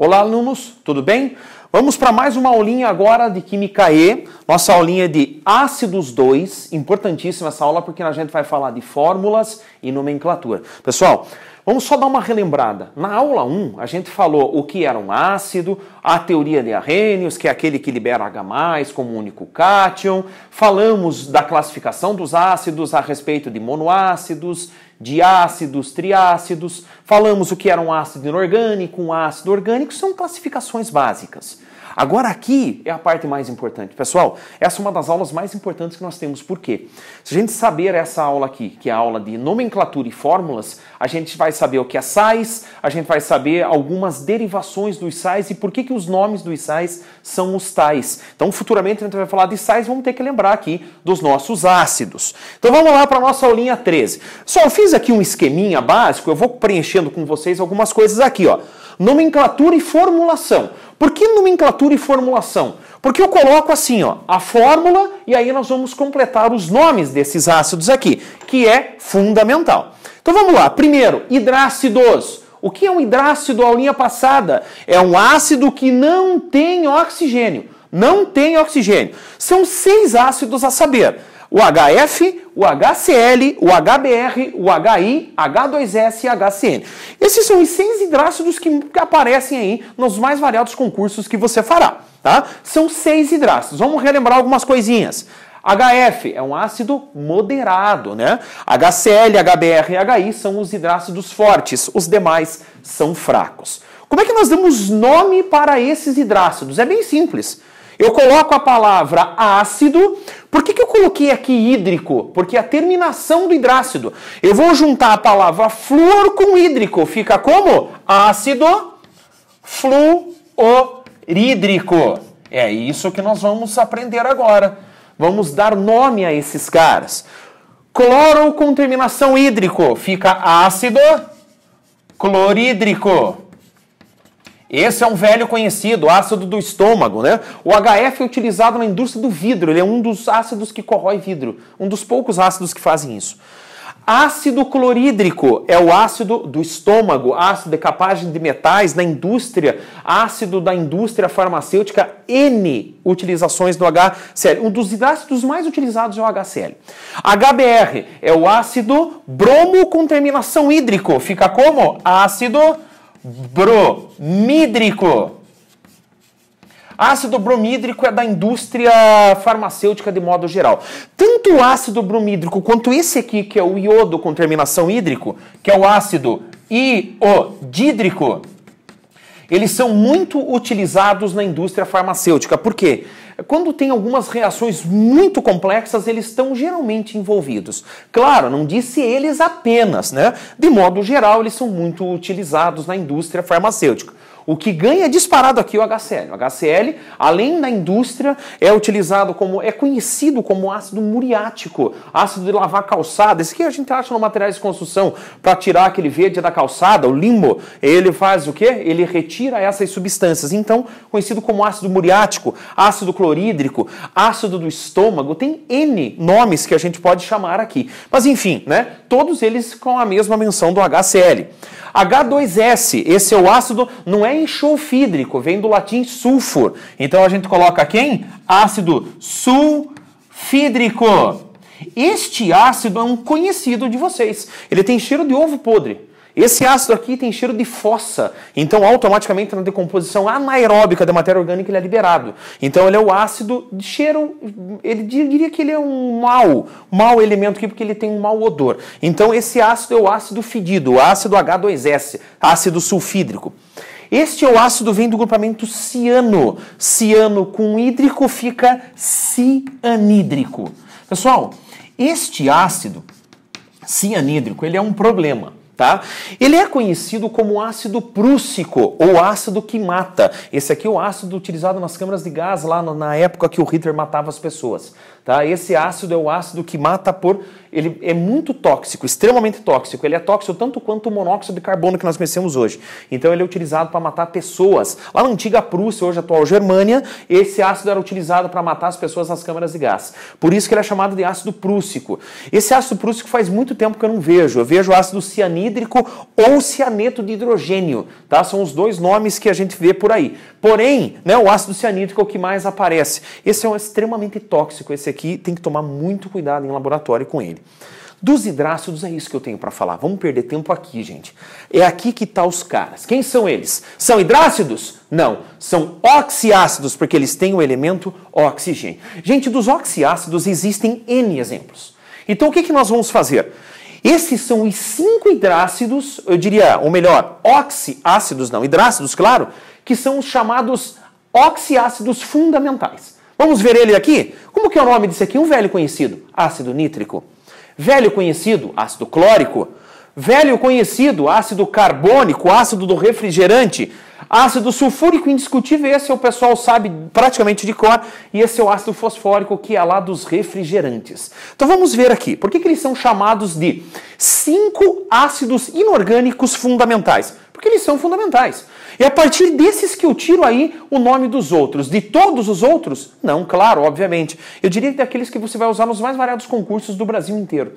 Olá, alunos, tudo bem? Vamos para mais uma aulinha agora de Química E, nossa aulinha de ácidos 2, importantíssima essa aula porque a gente vai falar de fórmulas e nomenclatura. Pessoal, vamos só dar uma relembrada. Na aula 1, a gente falou o que era um ácido, a teoria de Arrhenius, que é aquele que libera H+, como único cátion. Falamos da classificação dos ácidos a respeito de monoácidos, diácidos, triácidos. Falamos o que era um ácido inorgânico, um ácido orgânico. São classificações básicas. Agora aqui é a parte mais importante. Pessoal, essa é uma das aulas mais importantes que nós temos. Por quê? Se a gente saber essa aula aqui, que é a aula de nomenclatura e fórmulas, a gente vai saber o que é sais, a gente vai saber algumas derivações dos sais e por que os nomes dos sais são os tais. Então, futuramente, a gente vai falar de sais, vamos ter que lembrar aqui dos nossos ácidos. Então, vamos lá para a nossa aulinha 13. Só eu fiz aqui um esqueminha básico, eu vou preenchendo com vocês algumas coisas aqui, ó. Nomenclatura e formulação. Por que nomenclatura e formulação? Porque eu coloco assim, ó, a fórmula e aí nós vamos completar os nomes desses ácidos aqui, que é fundamental. Então vamos lá. Primeiro, hidrácidos. O que é um hidrácido? A aulinha passada é um ácido que não tem oxigênio. Não tem oxigênio. São 6 ácidos a saber. O HF, o HCl, o HBr, o HI, H2S e HCN. Esses são os 6 hidrácidos que aparecem aí nos mais variados concursos que você fará, tá? São 6 hidrácidos. Vamos relembrar algumas coisinhas. HF é um ácido moderado, né? HCl, HBr e HI são os hidrácidos fortes, os demais são fracos. Como é que nós damos nome para esses hidrácidos? É bem simples. Eu coloco a palavra ácido. Por que eu coloquei aqui hídrico? Porque a terminação do hidrácido. Eu vou juntar a palavra flúor com hídrico. Fica como? Ácido fluorídrico. É isso que nós vamos aprender agora. Vamos dar nome a esses caras. Cloro com terminação hídrico. Fica ácido clorídrico. Esse é um velho conhecido, ácido do estômago, né? O HF é utilizado na indústria do vidro, ele é um dos ácidos que corrói vidro, um dos poucos ácidos que fazem isso. Ácido clorídrico é o ácido do estômago, ácido decapagem de metais na indústria, ácido da indústria farmacêutica, N utilizações do HCl. Um dos ácidos mais utilizados é o HCl. HBr é o ácido bromo com terminação hídrico, fica como? Ácido bromídrico. Ácido bromídrico é da indústria farmacêutica de modo geral. Tanto o ácido bromídrico quanto esse aqui, que é o iodo com terminação hídrico, que é o ácido iodídrico, eles são muito utilizados na indústria farmacêutica. Por quê? Quando tem algumas reações muito complexas, eles estão geralmente envolvidos. Claro, não disse eles apenas, né? De modo geral, eles são muito utilizados na indústria farmacêutica. O que ganha disparado aqui é o HCl. O HCl, além da indústria, é utilizado como, é conhecido como ácido muriático, ácido de lavar calçada. Esse aqui a gente acha no materiais de construção para tirar aquele verde da calçada, o limbo. Ele faz o quê? Ele retira essas substâncias. Então, conhecido como ácido muriático, ácido clorídrico, ácido do estômago, tem N nomes que a gente pode chamar aqui. Mas enfim, né? Todos eles com a mesma menção do HCl. H2S, esse é o ácido, não é enxofídrico, vem do latim sulfur. Então a gente coloca quem? Ácido sulfídrico. Este ácido é um conhecido de vocês. Ele tem cheiro de ovo podre. Esse ácido aqui tem cheiro de fossa, então automaticamente na decomposição anaeróbica da matéria orgânica ele é liberado. Então ele é o ácido de cheiro, ele diria que ele é um mau elemento aqui porque ele tem um mau odor. Então esse ácido é o ácido fedido, o ácido H2S, ácido sulfídrico. Este é o ácido, vem do grupamento ciano. Ciano com hídrico fica cianídrico. Pessoal, este ácido cianídrico, ele é um problema. Tá? Ele é conhecido como ácido prússico, ou ácido que mata. Esse aqui é o ácido utilizado nas câmaras de gás, lá na época que o Hitler matava as pessoas. Tá? Esse ácido é o ácido que mata por ele é muito tóxico, extremamente tóxico. Ele é tóxico tanto quanto o monóxido de carbono que nós conhecemos hoje. Então ele é utilizado para matar pessoas. Lá na antiga Prússia, hoje atual Germânia, esse ácido era utilizado para matar as pessoas nas câmaras de gás. Por isso que ele é chamado de ácido prússico. Esse ácido prússico faz muito tempo que eu não vejo. Eu vejo ácido cianídrico ou cianeto de hidrogênio, tá? São os dois nomes que a gente vê por aí. Porém, né, o ácido cianídrico é o que mais aparece. Esse é extremamente tóxico. Esse aqui tem que tomar muito cuidado em laboratório com ele. Dos hidrácidos é isso que eu tenho para falar. Vamos perder tempo aqui, gente. É aqui que tá os caras. Quem são eles? São hidrácidos? Não. São oxiácidos, porque eles têm o elemento oxigênio. Gente, dos oxiácidos existem N exemplos. Então o que nós vamos fazer? Esses são os 5 hidrácidos, eu diria, ou melhor, oxiácidos, não, hidrácidos, claro, que são os chamados oxiácidos fundamentais. Vamos ver ele aqui? Como que é o nome desse aqui? Um velho conhecido, ácido nítrico. Velho conhecido, ácido clórico. Velho conhecido, ácido carbônico, ácido do refrigerante. Ácido sulfúrico indiscutível, esse o pessoal sabe praticamente de cor, e esse é o ácido fosfórico, que é lá dos refrigerantes. Então vamos ver aqui, por que eles são chamados de 5 ácidos inorgânicos fundamentais? Porque eles são fundamentais. E a partir desses que eu tiro aí o nome dos outros. De todos os outros? Não, claro, obviamente. Eu diria que daqueles que você vai usar nos mais variados concursos do Brasil inteiro.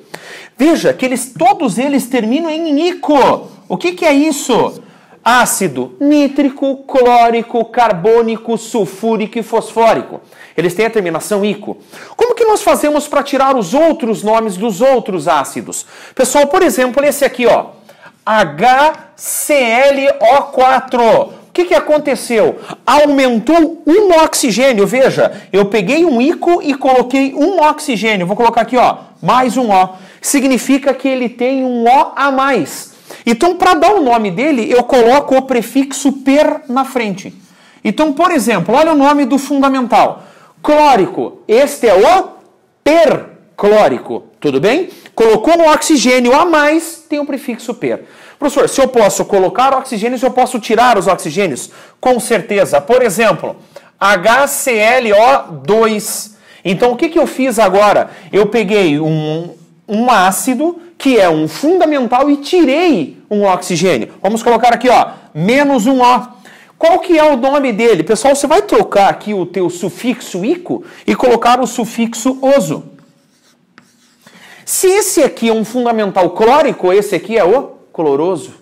Veja que todos eles terminam em ico. O que é isso? Ácido nítrico, clórico, carbônico, sulfúrico e fosfórico. Eles têm a terminação ico. Como que nós fazemos para tirar os outros nomes dos outros ácidos? Pessoal, por exemplo, esse aqui, ó. HClO4. O que aconteceu? Aumentou um oxigênio. Veja, eu peguei um ico e coloquei um oxigênio. Vou colocar aqui, ó, mais um O. Significa que ele tem um O a mais. Então, para dar o nome dele, eu coloco o prefixo per na frente. Então, por exemplo, olha o nome do fundamental. Clórico. Este é o perclórico. Tudo bem? Colocou no oxigênio a mais, tem o prefixo per. Professor, se eu posso colocar oxigênios, eu posso tirar os oxigênios? Com certeza. Por exemplo, HClO2. Então, o que eu fiz agora? Eu peguei um ácido, que é um fundamental, e tirei um oxigênio. Vamos colocar aqui, ó, menos um O. Qual que é o nome dele? Pessoal, você vai trocar aqui o teu sufixo ico e colocar o sufixo oso. Se esse aqui é um fundamental clórico, esse aqui é o cloroso.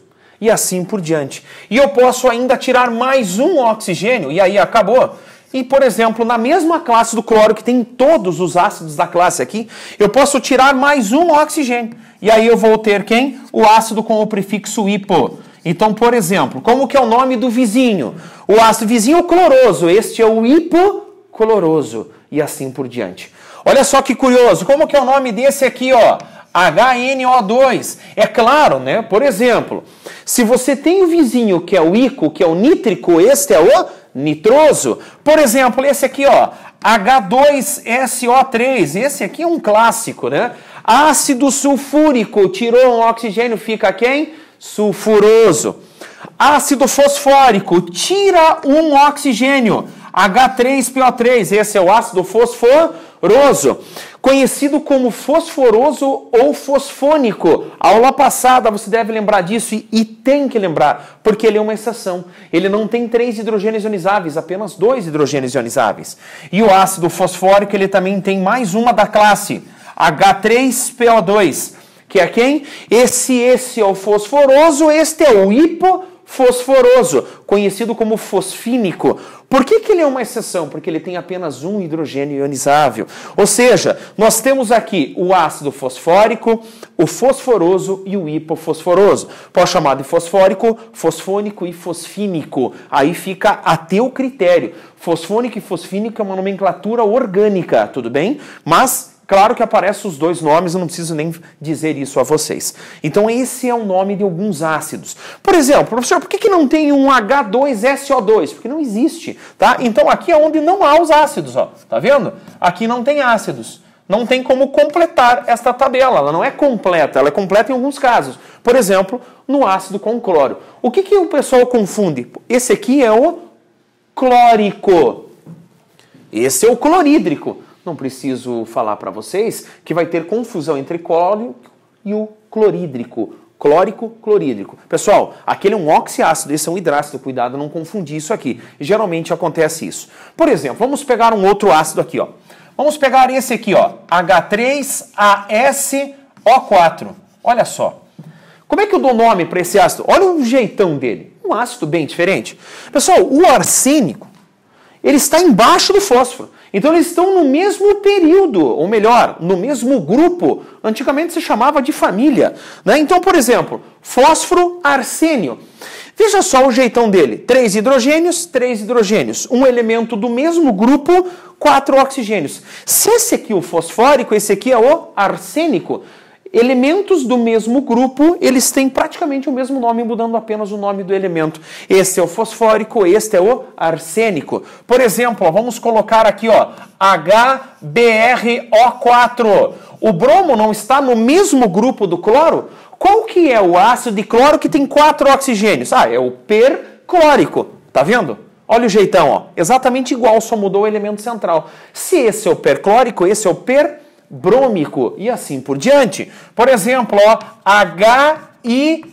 E assim por diante. E eu posso ainda tirar mais um oxigênio, e aí acabou. E, por exemplo, na mesma classe do cloro, que tem todos os ácidos da classe aqui, eu posso tirar mais um oxigênio. E aí eu vou ter quem? O ácido com o prefixo hipo. Então, por exemplo, como que é o nome do vizinho? O ácido vizinho cloroso, este é o hipocloroso. E assim por diante. Olha só que curioso, como que é o nome desse aqui, ó? HNO2. É claro, né? Por exemplo, se você tem o vizinho que é o ico, que é o nítrico, este é o nitroso. Por exemplo, esse aqui, ó, H2SO3. Esse aqui é um clássico, né? Ácido sulfúrico, tirou um oxigênio, fica quem? Sulfuroso. Ácido fosfórico, tira um oxigênio. H3PO3, esse é o ácido fosforoso, conhecido como fosforoso ou fosfônico. Aula passada você deve lembrar disso e tem que lembrar, porque ele é uma exceção. Ele não tem 3 hidrogênios ionizáveis, apenas 2 hidrogênios ionizáveis. E o ácido fosfórico, ele também tem mais uma da classe, H3PO2, que é quem? Esse é o fosforoso, este é o hipofosforoso, conhecido como fosfínico. Por que ele é uma exceção? Porque ele tem apenas um hidrogênio ionizável. Ou seja, nós temos aqui o ácido fosfórico, o fosforoso e o hipofosforoso. Pode chamar de fosfórico, fosfônico e fosfínico. Aí fica a teu critério. Fosfônico e fosfínico é uma nomenclatura orgânica, tudo bem? Mas claro que aparecem os dois nomes, eu não preciso nem dizer isso a vocês. Então esse é o nome de alguns ácidos. Por exemplo, professor, por que não tem um H2SO2? Porque não existe, tá? Então aqui é onde não há os ácidos, ó. Tá vendo? Aqui não tem ácidos. Não tem como completar esta tabela, ela não é completa, ela é completa em alguns casos. Por exemplo, no ácido com cloro. O que o pessoal confunde? Esse aqui é o clórico. Esse é o clorídrico. não preciso falar para vocês que vai ter confusão entre clórico e o clorídrico. Clórico, clorídrico. Pessoal, aquele é um oxiácido, esse é um hidrácido, cuidado, não confundir isso aqui. Geralmente acontece isso. Por exemplo, vamos pegar um outro ácido aqui, ó. Vamos pegar esse aqui, ó, H3ASO4. Olha só. Como é que eu dou nome para esse ácido? Olha o jeitão dele. Um ácido bem diferente. Pessoal, o arsênico, ele está embaixo do fósforo. Então eles estão no mesmo período, ou melhor, no mesmo grupo. Antigamente se chamava de família, né? Então, por exemplo, fósforo, arsênio. Veja só o jeitão dele. 3 hidrogênios. Um elemento do mesmo grupo, 4 oxigênios. Se esse aqui é o fosfórico, esse aqui é o arsênico. Elementos do mesmo grupo, eles têm praticamente o mesmo nome, mudando apenas o nome do elemento. Este é o fosfórico, este é o arsênico. Por exemplo, ó, vamos colocar aqui, ó, HBrO4. O bromo não está no mesmo grupo do cloro? Qual que é o ácido de cloro que tem 4 oxigênios? Ah, é o perclórico. Tá vendo? Olha o jeitão, ó. Exatamente igual, só mudou o elemento central. Se esse é o perclórico, esse é o brômico e assim por diante. Por exemplo, ó, HiO.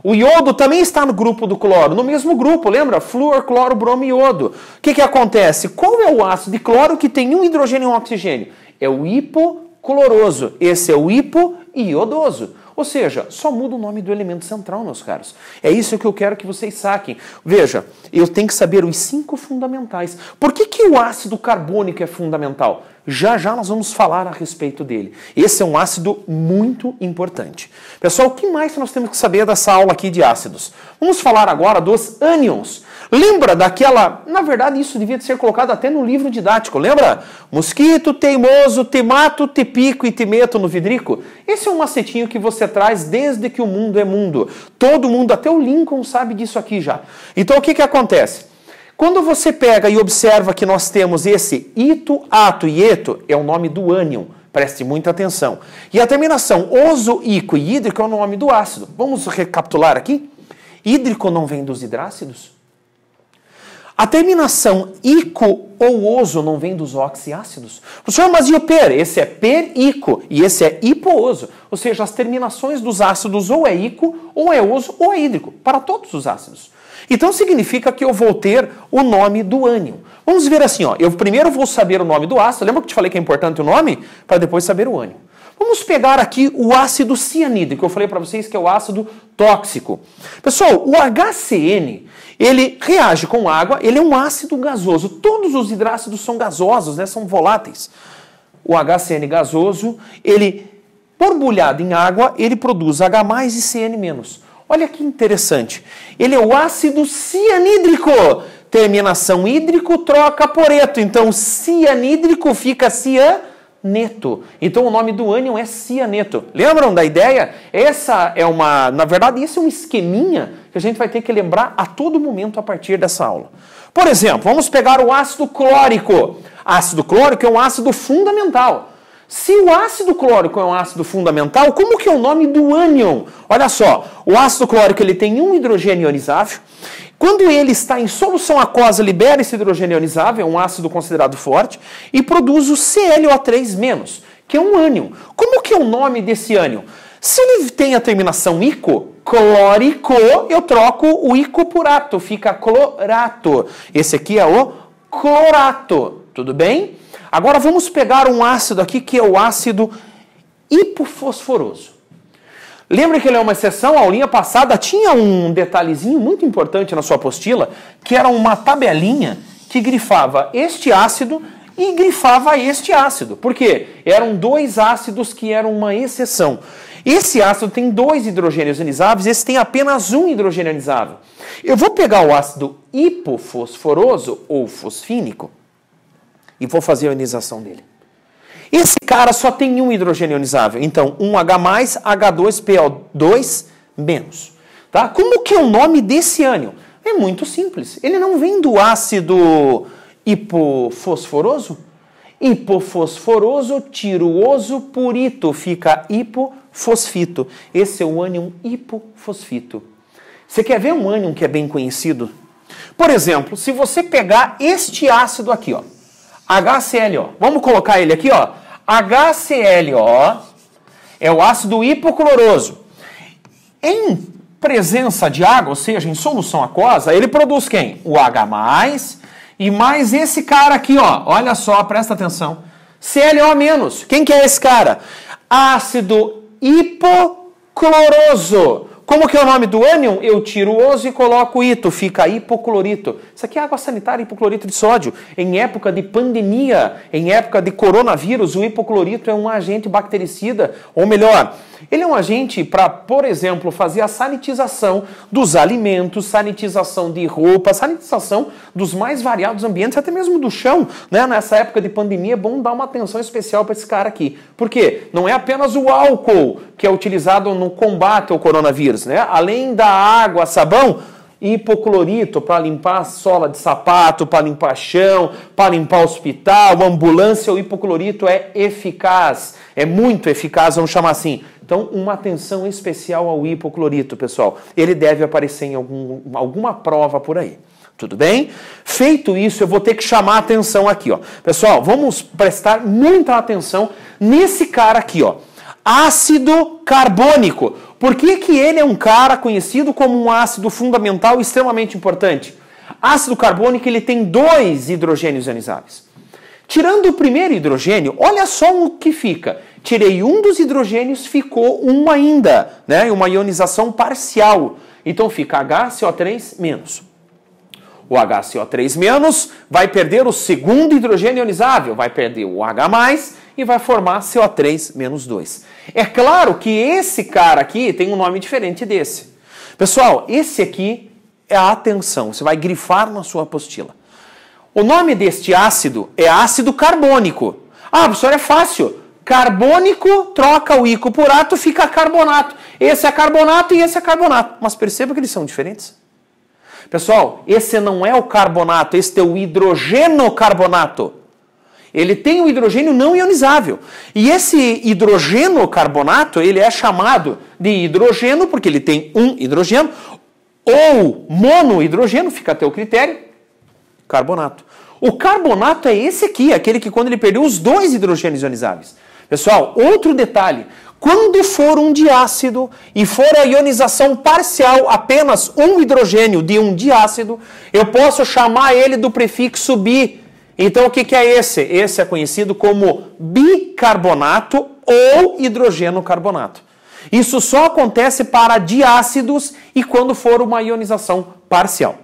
O iodo também está no grupo do cloro, no mesmo grupo, lembra? Flúor, cloro, bromo e iodo. O que acontece? Qual é o ácido de cloro que tem um hidrogênio e um oxigênio? É o hipocloroso. Esse é o hipoiodoso. Ou seja, só muda o nome do elemento central, meus caros. É isso que eu quero que vocês saquem. Veja, eu tenho que saber os 5 fundamentais. Por que o ácido carbônico é fundamental? Já já nós vamos falar a respeito dele. Esse é um ácido muito importante. Pessoal, o que mais nós temos que saber dessa aula aqui de ácidos? Vamos falar agora dos ânions. Lembra daquela... Na verdade, isso devia ser colocado até no livro didático. Lembra? Mosquito, teimoso, te mato, te pico e te meto no vidrico. Esse é um macetinho que você traz desde que o mundo é mundo. Todo mundo, até o Lincoln, sabe disso aqui já. Então, o que acontece? Quando você pega e observa que nós temos esse ito, ato e eto, é o nome do ânion. Preste muita atenção. E a terminação oso, ico e hídrico é o nome do ácido. Vamos recapitular aqui? Hídrico não vem dos hidrácidos? A terminação ico ou oso não vem dos oxiácidos? Professor, mas e o per? Esse é perico e esse é hipooso. Ou seja, as terminações dos ácidos ou é ico, ou é oso, ou é hídrico, para todos os ácidos. Então significa que eu vou ter o nome do ânion. Vamos ver assim, ó. Eu primeiro vou saber o nome do ácido. Lembra que eu te falei que é importante o nome? Para depois saber o ânion. Vamos pegar aqui o ácido cianídrico. Eu falei para vocês que é o ácido tóxico. Pessoal, o HCN, ele reage com água, ele é um ácido gasoso. Todos os hidrácidos são gasosos, né? São voláteis. O HCN gasoso, ele, borbulhado em água, ele produz H+, e CN-. Olha que interessante. Ele é o ácido cianídrico. Terminação hídrico troca por eto. Então, cianídrico fica cianeto. Então, o nome do ânion é cianeto. Lembram da ideia? Essa é uma... Na verdade, esse é um esqueminha que a gente vai ter que lembrar a todo momento a partir dessa aula. Por exemplo, vamos pegar o ácido clórico. Ácido clórico é um ácido fundamental. Se o ácido clórico é um ácido fundamental, como que é o nome do ânion? Olha só, o ácido clórico ele tem um hidrogênio ionizável. Quando ele está em solução aquosa, libera esse hidrogênio ionizável, é um ácido considerado forte, e produz o ClO3-, que é um ânion. Como que é o nome desse ânion? Se ele tem a terminação ico, clórico, eu troco o ico por ato, fica clorato. Esse aqui é o clorato, tudo bem? Agora vamos pegar um ácido aqui que é o ácido hipofosforoso. Lembra que ele é uma exceção? A aulinha passada tinha um detalhezinho muito importante na sua apostila, que era uma tabelinha que grifava este ácido e grifava este ácido. Por quê? Eram 2 ácidos que eram uma exceção. Esse ácido tem 2 hidrogênios ionizáveis, esse tem apenas um hidrogênio ionizável. Eu vou pegar o ácido hipofosforoso ou fosfínico e vou fazer a ionização dele. Esse cara só tem um hidrogênio ionizável, então um H+, H2PO2-. Tá? Como que é o nome desse ânion? É muito simples. Ele não vem do ácido hipofosforoso? Hipofosforoso, tiro o oso, purito, fica hipofosfito. Esse é o ânion hipofosfito. Você quer ver um ânion que é bem conhecido? Por exemplo, se você pegar este ácido aqui, ó, HClO. Vamos colocar ele aqui, ó. HClO é o ácido hipocloroso. Em presença de água, ou seja, em solução aquosa, ele produz quem? O H+, e mais esse cara aqui, ó. Olha só, presta atenção. ClO-. Quem que é esse cara? Ácido hipocloroso. Como que é o nome do ânion? Eu tiro o oso e coloco o ito, fica hipoclorito. Isso aqui é água sanitária, hipoclorito de sódio. Em época de pandemia, em época de coronavírus, o hipoclorito é um agente bactericida, ou melhor, ele é um agente para, por exemplo, fazer a sanitização dos alimentos, sanitização de roupa, sanitização dos mais variados ambientes, até mesmo do chão, né? Nessa época de pandemia é bom dar uma atenção especial para esse cara aqui. Por quê? Não é apenas o álcool que é utilizado no combate ao coronavírus, né? Além da água, sabão, hipoclorito para limpar a sola de sapato, para limpar chão, para limpar hospital, ambulância, o hipoclorito é eficaz, é muito eficaz, vamos chamar assim. Então, uma atenção especial ao hipoclorito, pessoal. Ele deve aparecer em alguma prova por aí. Tudo bem? Feito isso, eu vou ter que chamar a atenção aqui, ó. Pessoal, vamos prestar muita atenção nesse cara aqui, ó. Ácido carbônico. Por que que ele é um cara conhecido como um ácido fundamental extremamente importante? Ácido carbônico, ele tem 2 hidrogênios ionizáveis. Tirando o primeiro hidrogênio, olha só o que fica. Tirei um dos hidrogênios, ficou um ainda, né? Uma ionização parcial. Então fica HCO3-. O HCO3- vai perder o segundo hidrogênio ionizável, vai perder o H+, e vai formar CO3-2. É claro que esse cara aqui tem um nome diferente desse. Pessoal, esse aqui é a atenção, você vai grifar na sua apostila. O nome deste ácido é ácido carbônico. Ah, professor, é fácil. Carbônico troca o ico por ato, fica carbonato. Esse é carbonato e esse é carbonato. Mas perceba que eles são diferentes. Pessoal, esse não é o carbonato, esse é o hidrogenocarbonato. Ele tem o hidrogênio não ionizável. E esse hidrogenocarbonato, ele é chamado de hidrogeno, porque ele tem um hidrogênio, ou monohidrogênio, fica a teu critério, carbonato. O carbonato é esse aqui, aquele que quando ele perdeu os 2 hidrogênios ionizáveis. Pessoal, outro detalhe, quando for um diácido e for a ionização parcial apenas um hidrogênio de um diácido, eu posso chamar ele do prefixo bi. Então o que é esse? Esse é conhecido como bicarbonato ou hidrogenocarbonato. Isso só acontece para diácidos e quando for uma ionização parcial.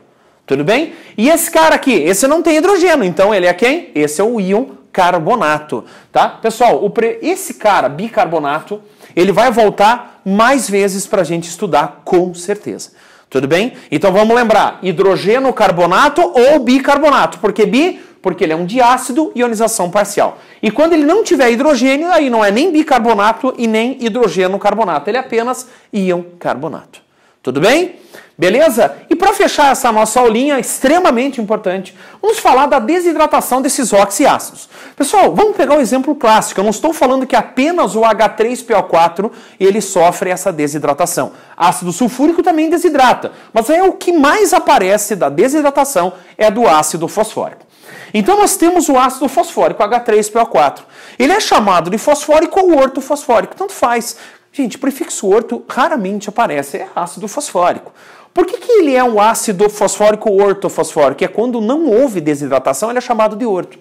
Tudo bem? E esse cara aqui, esse não tem hidrogênio, então ele é quem? Esse é o íon carbonato, tá? Pessoal, esse cara, bicarbonato, ele vai voltar mais vezes para a gente estudar, com certeza. Tudo bem? Então vamos lembrar, hidrogenocarbonato ou bicarbonato. Por que bi? Porque ele é um diácido, ionização parcial. E quando ele não tiver hidrogênio, aí não é nem bicarbonato e nem hidrogenocarbonato, ele é apenas íon carbonato. Tudo bem? Beleza? E para fechar essa nossa aulinha extremamente importante, vamos falar da desidratação desses oxiácidos. Pessoal, vamos pegar um exemplo clássico. Eu não estou falando que apenas o H3PO4 ele sofre essa desidratação. Ácido sulfúrico também desidrata, mas é o que mais aparece da desidratação é do ácido fosfórico. Então nós temos o ácido fosfórico, H3PO4. Ele é chamado de fosfórico ou ortofosfórico, tanto faz. Gente, o prefixo orto raramente aparece, é ácido fosfórico. Por que ele é um ácido fosfórico ou ortofosfórico? É quando não houve desidratação, ele é chamado de orto.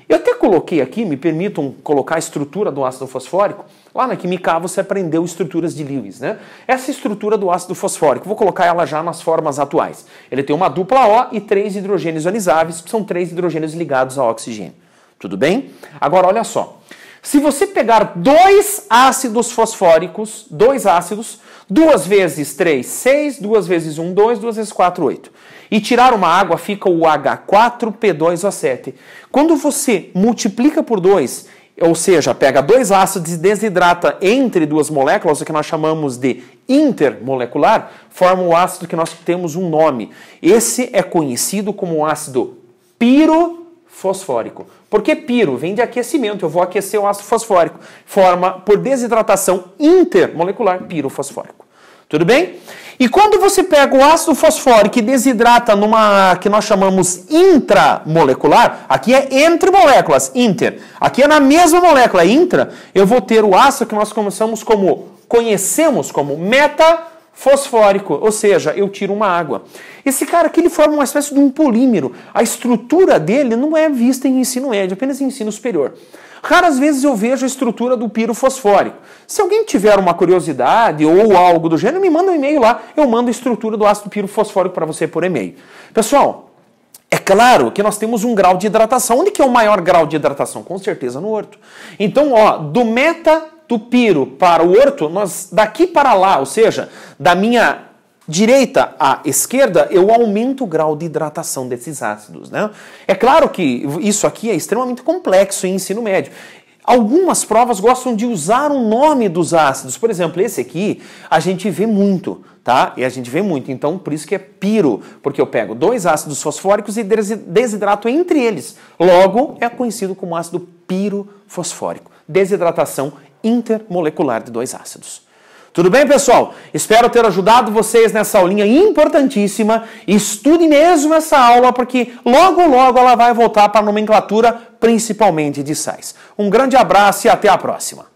Eu até coloquei aqui, me permitam colocar a estrutura do ácido fosfórico. Lá na Química A você aprendeu estruturas de Lewis, né? Essa estrutura do ácido fosfórico, vou colocar ela já nas formas atuais. Ele tem uma dupla O e 3 hidrogênios ionizáveis, que são 3 hidrogênios ligados ao oxigênio. Tudo bem? Agora, olha só. Se você pegar 2 ácidos fosfóricos, 2 ácidos, 2 vezes 3, 6, 2 vezes 1, 2, 2 vezes 4, 8. E tirar uma água, fica o H4P2O7. Quando você multiplica por 2, ou seja, pega 2 ácidos e desidrata entre 2 moléculas, o que nós chamamos de intermolecular, forma o ácido que nós temos um nome. Esse é conhecido como ácido pirofosfórico. Por que piro? Vem de aquecimento, eu vou aquecer o ácido fosfórico. Forma, por desidratação intermolecular, pirofosfórico. Tudo bem? E quando você pega o ácido fosfórico e desidrata numa que nós chamamos intramolecular, aqui é entre moléculas, inter. Aqui é na mesma molécula, intra, eu vou ter o ácido que nós conhecemos como metafosfórico, ou seja, eu tiro uma água. Esse cara aqui ele forma uma espécie de um polímero. A estrutura dele não é vista em ensino médio, apenas em ensino superior. Raras vezes eu vejo a estrutura do pirofosfórico. Se alguém tiver uma curiosidade ou algo do gênero, me manda um e-mail lá, eu mando a estrutura do ácido pirofosfórico para você por e-mail. Pessoal, é claro que nós temos um grau de hidratação. Onde que é o maior grau de hidratação? Com certeza no orto. Então, ó, do piro para o orto, nós daqui para lá, ou seja, da minha direita à esquerda, eu aumento o grau de hidratação desses ácidos, né? É claro que isso aqui é extremamente complexo em ensino médio. Algumas provas gostam de usar o nome dos ácidos. Por exemplo, esse aqui a gente vê muito, tá? E a gente vê muito, então por isso que é piro, porque eu pego 2 ácidos fosfóricos e desidrato entre eles. Logo, é conhecido como ácido pirofosfórico. Desidratação intermolecular de 2 ácidos. Tudo bem, pessoal? Espero ter ajudado vocês nessa aulinha importantíssima. Estude mesmo essa aula, porque logo, logo ela vai voltar para a nomenclatura, principalmente de sais. Um grande abraço e até a próxima.